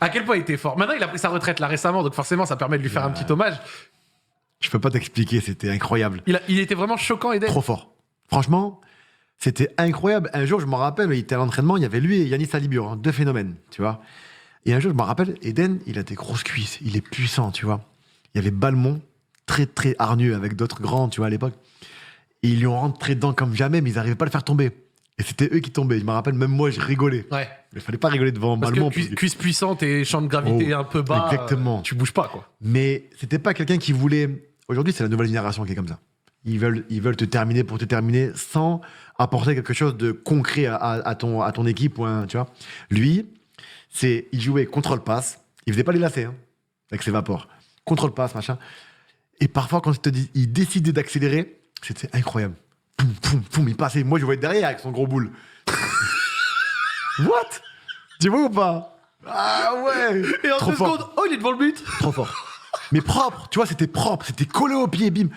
À quel point il était fort. Maintenant, il a pris sa retraite là récemment, donc forcément, ça permet de lui faire un petit hommage. Je peux pas t'expliquer, c'était incroyable. Il était vraiment choquant, Eden. Trop fort. Franchement, c'était incroyable. Un jour, je me rappelle, il était à l'entraînement, il y avait lui et Yanis Alibur, hein, deux phénomènes, tu vois. Et un jour, je me rappelle, Eden, il a des grosses cuisses, il est puissant, tu vois. Il y avait Balmont, très très hargneux, avec d'autres grands, tu vois, à l'époque. Et ils lui ont rentré dedans comme jamais, mais ils n'arrivaient pas à le faire tomber. Et c'était eux qui tombaient. Je me rappelle, même moi, je rigolais. Ouais. Il fallait pas rigoler devant Parce Balmont. que cuisse puissante et champ de gravité Oh, un peu bas. exactement. Tu bouges pas, quoi. Mais c'était pas quelqu'un qui voulait. Aujourd'hui, c'est la nouvelle génération qui est comme ça. Ils veulent te terminer pour te terminer sans apporter quelque chose de concret à ton équipe. Tu vois. Lui, il jouait contrôle-passe. Il faisait pas les lacets, hein, avec ses vapors. Contrôle-passe, machin. Et parfois, quand il décidait d'accélérer, c'était incroyable. Poum, poum, poum, il passait. Moi, je voyais derrière avec son gros boule. What? Tu vois ou pas? Ah ouais! Et en Trop 2 fort. secondes, oh, il est devant le but. Trop fort. Mais propre, tu vois, c'était propre, c'était collé au pied, bim.